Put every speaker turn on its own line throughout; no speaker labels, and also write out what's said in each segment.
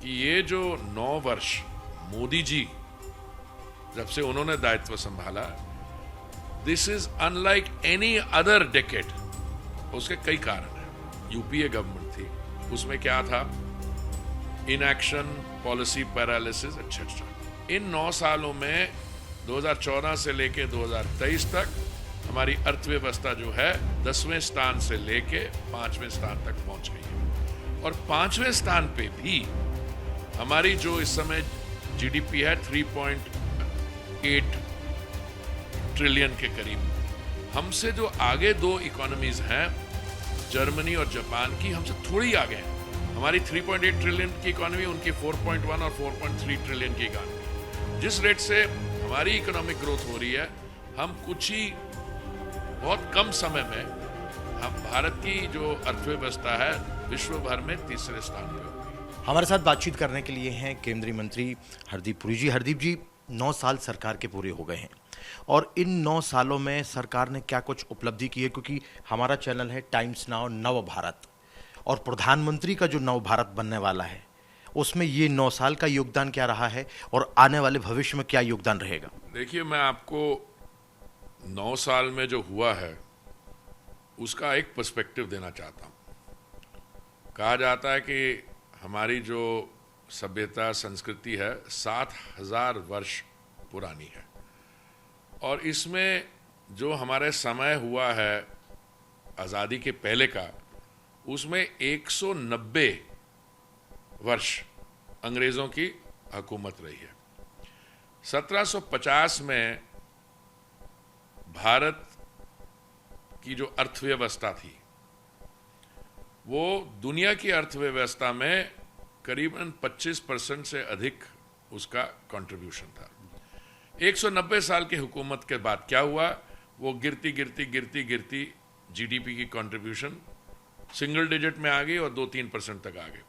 कि ये जो 9 वर्ष मोदी जी जब से उन्होंने दायित्व संभाला, this is unlike any other decade. उसके कई कारण हैं। यूपीए गवर्नमेंट थी, उसमें क्या था, इनएक्शन, पॉलिसी पैरालिसिस एक्सेट्रा। इन 9 सालों में 2014 से लेके 2023 तक हमारी अर्थव्यवस्था जो है 10वें स्थान से लेके 5वें स्थान तक पहुंच गई है। और 5वें स्थान पे भी हमारी जो इस समय जीडीपी है 3.8 ट्रिलियन के करीब। हमसे जो आगे 2 इकोनॉमीज हैं, जर्मनी और जापान की, हमसे थोड़ी आगे हैं। हमारी 3.8 ट्रिलियन की इकोनॉमी, उनकी 4.1 और 4.3 ट्रिलियन की इकोनॉमी। जिस रेट से हमारी इकोनॉमिक ग्रोथ हो रही है, हम कुछ ही बहुत कम समय में हम भारत की जो अर्थव्यवस्था है विश्व भर में 3रे स्थान पे होगी।
हमारे साथ बातचीत करने के लिए हैं केंद्रीय मंत्री हरदीप पुरी जी। हरदीप जी, 9 साल सरकार के पूरे हो गए हैं और इन 9 सालों में सरकार ने क्या कुछ उपलब्धि की है? क्योंकि हमारा चैनल है टाइम्स नाउ नव भारत, और प्रधानमंत्री का जो नव भारत बनने वाला है उसमें ये 9 साल का योगदान क्या रहा है और आने वाले भविष्य में क्या योगदान रहेगा?
देखिए, मैं आपको 9 साल में जो हुआ है उसका एक पर्सपेक्टिव देना चाहता हूं। कहा जाता है कि हमारी जो सभ्यता संस्कृति है 7,000 वर्ष पुरानी है, और इसमें जो हमारे समय हुआ है आज़ादी के पहले का, उसमें 190 वर्ष अंग्रेज़ों की हुकूमत रही है। 1750 में भारत की जो अर्थव्यवस्था थी वो दुनिया की अर्थव्यवस्था में करीबन 25% से अधिक उसका कंट्रीब्यूशन था। 190 साल की हुकूमत के बाद क्या हुआ, वो गिरती गिरती गिरती गिरती जीडीपी की कंट्रीब्यूशन सिंगल डिजिट में आ गई और 2-3% तक आ गई।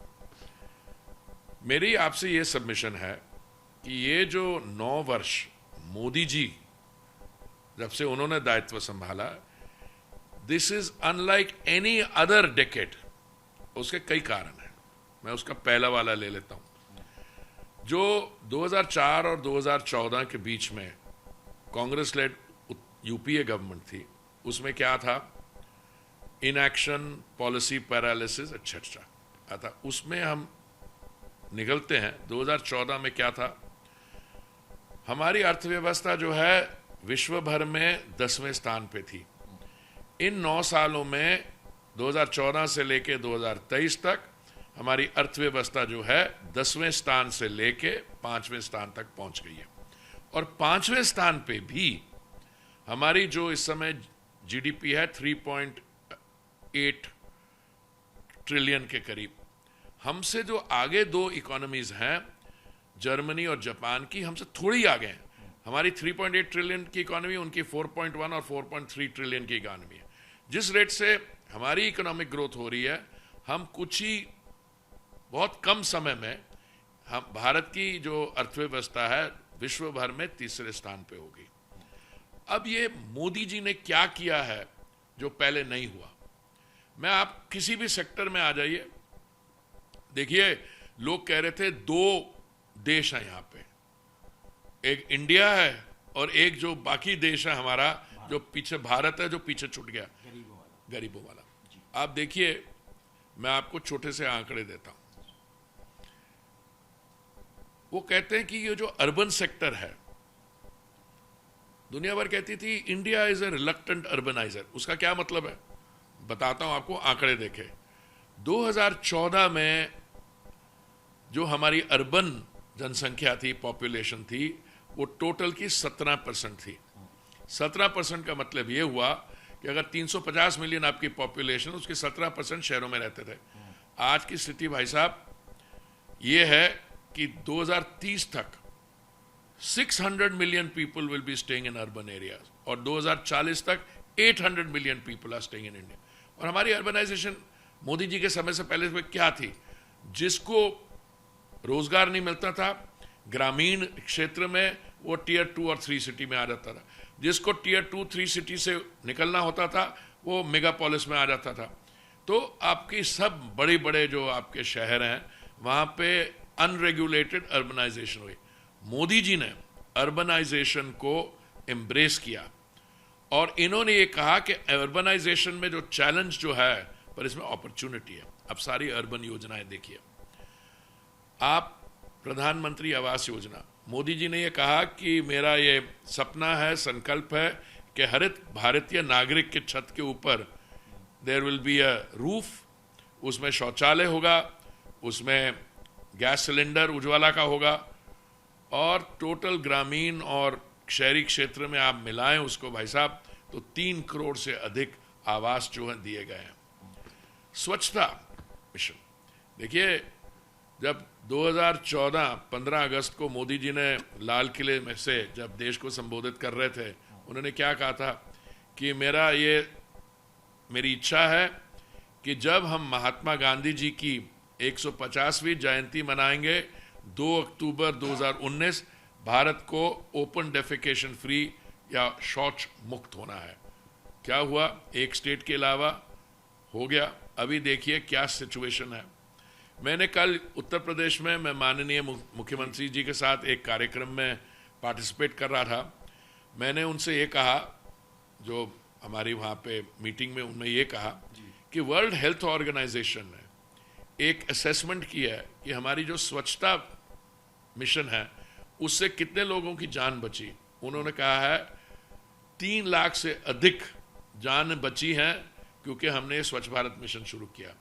मेरी आपसे ये सबमिशन है कि ये जो 9 वर्ष मोदी जी जब से उन्होंने दायित्व संभाला, this is unlike any other decade. उसके कई कारण हैं। मैं उसका पहला वाला ले लेता हूं। जो 2004 और 2014 के बीच में कांग्रेस लेड यूपीए गवर्नमेंट थी, उसमें क्या था, इनएक्शन, पॉलिसी पैरालिसिस एक्सेट्रा था। उसमें हम निकलते हैं। 2014 में क्या था, हमारी अर्थव्यवस्था जो है विश्व भर में 10वें स्थान पे थी। इन 9 सालों में 2014 से लेके 2023 तक हमारी अर्थव्यवस्था जो है 10वें स्थान से लेके 5वें स्थान तक पहुंच गई है। और 5वें स्थान पे भी हमारी जो इस समय जीडीपी है 3.8 ट्रिलियन के करीब। हमसे जो आगे 2 इकोनॉमीज हैं, जर्मनी और जापान की, हमसे थोड़ी आगे हैं। हमारी 3.8 ट्रिलियन की इकोनॉमी, उनकी 4.1 और 4.3 ट्रिलियन की इकोनॉमी है। जिस रेट से हमारी इकोनॉमिक ग्रोथ हो रही है, हम कुछ ही बहुत कम समय में हम भारत की जो अर्थव्यवस्था है विश्व भर में 3रे स्थान पे होगी। अब ये मोदी जी ने क्या किया है जो पहले नहीं हुआ। मैं आप किसी भी सेक्टर में आ जाइए, देखिए, लोग कह रहे थे 2 देश हैं यहाँ पे, एक इंडिया है और एक जो बाकी देश है हमारा, जो पीछे भारत है, जो पीछे छूट गया, गरीबों वाला। आप देखिए, मैं आपको छोटे से आंकड़े देता हूं। वो कहते हैं कि ये जो अर्बन सेक्टर है, दुनिया भर कहती थी इंडिया इज ए रिलक्टेंट अर्बनाइजर। उसका क्या मतलब है, बताता हूं आपको, आंकड़े देखे। 2014 में जो हमारी अर्बन जनसंख्या थी, पॉपुलेशन थी, वो टोटल की 17% थी। 17% का मतलब ये हुआ कि अगर 350 मिलियन आपकी पॉपुलेशन, उसके 17% शहरों में रहते थे। आज की स्थिति भाई साहब ये है कि 2030 तक 600 million people will be staying in urban areas, और 2040 तक 800 million people are staying in India. और हमारी अर्बनाइजेशन मोदी जी के समय से पहले में क्या थी, जिसको रोजगार नहीं मिलता था ग्रामीण क्षेत्र में, वो टियर 2 और 3 सिटी में आ जाता था। जिसको टियर 2, 3 सिटी से निकलना होता था वो मेगापोलिस में आ जाता था। तो आपकी सब बड़े बड़े जो आपके शहर हैं, वहाँ पे अनरेगुलेटेड अर्बनाइजेशन हुई। मोदी जी ने अर्बनाइजेशन को एम्ब्रेस किया और इन्होंने ये कहा कि अर्बनाइजेशन में जो चैलेंज जो है पर इसमें अपॉर्चुनिटी है। अब सारी अर्बन योजनाएं देखिए आप, प्रधानमंत्री आवास योजना, मोदी जी ने ये कहा कि मेरा ये सपना है, संकल्प है कि हर भारतीय नागरिक के छत के ऊपर there will be a roof, उसमें शौचालय होगा, उसमें गैस सिलेंडर उज्ज्वला का होगा और टोटल ग्रामीण और शहरी क्षेत्र में आप मिलाएं उसको भाई साहब तो 3 करोड़ से अधिक आवास जो हैं दिए गए हैं। स्वच्छता मिशन देखिए, जब 2014 15 अगस्त को मोदी जी ने लाल किले में से जब देश को संबोधित कर रहे थे, उन्होंने क्या कहा था कि मेरी इच्छा है कि जब हम महात्मा गांधी जी की 150वीं जयंती मनाएंगे 2 अक्टूबर 2019, भारत को ओपन डेफिकेशन फ्री या शौच मुक्त होना है। क्या हुआ? एक स्टेट के अलावा हो गया। अभी देखिए क्या सिचुएशन है। मैंने कल उत्तर प्रदेश में मैं माननीय मुख्यमंत्री जी के साथ एक कार्यक्रम में पार्टिसिपेट कर रहा था। मैंने उनसे ये कहा, जो हमारी वहाँ पे मीटिंग में उन्होंने ये कहा कि वर्ल्ड हेल्थ ऑर्गेनाइजेशन ने एक असेसमेंट किया है कि हमारी जो स्वच्छता मिशन है उससे कितने लोगों की जान बची। उन्होंने कहा है 3 लाख से अधिक जान बची हैं क्योंकि हमने स्वच्छ भारत मिशन शुरू किया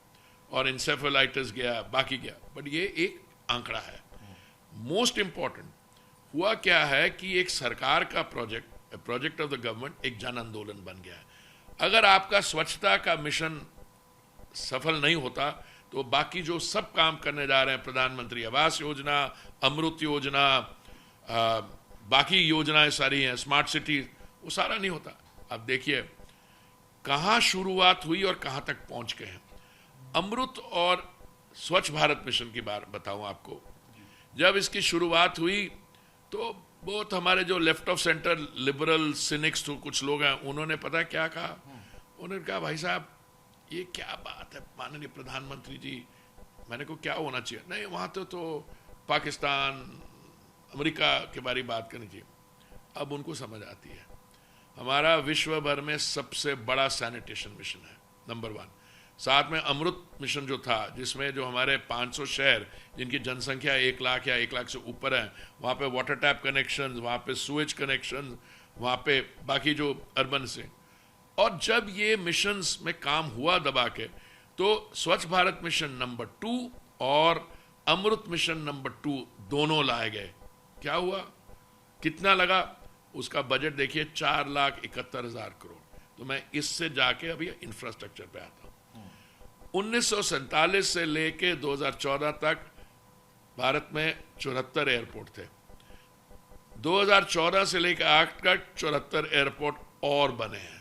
और इंसेफेलाइटिस गया, बाकी गया, बट ये एक आंकड़ा है। मोस्ट इंपॉर्टेंट हुआ क्या है कि एक सरकार का प्रोजेक्ट ऑफ द गवर्नमेंट एक जन आंदोलन बन गया है। अगर आपका स्वच्छता का मिशन सफल नहीं होता तो बाकी जो सब काम करने जा रहे हैं, प्रधानमंत्री आवास योजना, अमृत योजना, बाकी योजनाएं सारी हैं, स्मार्ट सिटी, वो सारा नहीं होता। अब देखिए कहाँ शुरुआत हुई और कहाँ तक पहुंच गए हैं। अमृत और स्वच्छ भारत मिशन की बात बताऊं आपको, जब इसकी शुरुआत हुई तो बहुत हमारे जो left of centre liberal cynics तो कुछ लोग हैं, उन्होंने पता क्या कहा, उन्होंने कहा भाई साहब ये क्या बात है माननीय प्रधानमंत्री जी, मैंने को क्या होना चाहिए, नहीं वहाँ तो पाकिस्तान अमेरिका के बारे में बात करनी चाहिए। अब उनको समझ आती है हमारा विश्व भर में सबसे बड़ा सैनिटेशन मिशन है, नंबर 1। साथ में अमृत मिशन जो था, जिसमें जो हमारे 500 शहर जिनकी जनसंख्या 1 लाख या 1 लाख से ऊपर है, वहाँ पे वाटर टैप कनेक्शन, वहाँ पे सुएज कनेक्शन, वहाँ पे बाकी जो अर्बन से, और जब ये मिशंस में काम हुआ दबा के, तो स्वच्छ भारत मिशन नंबर 2 और अमृत मिशन नंबर 2 दोनों लाए गए। क्या हुआ, कितना लगा, उसका बजट देखिए 4,71,000 करोड़। तो मैं इससे जाके अभी इंफ्रास्ट्रक्चर पे आता हूँ। 1947 से लेके 2014 तक भारत में 74 एयरपोर्ट थे। 2014 से लेकर आज तक 74 एयरपोर्ट और बने हैं।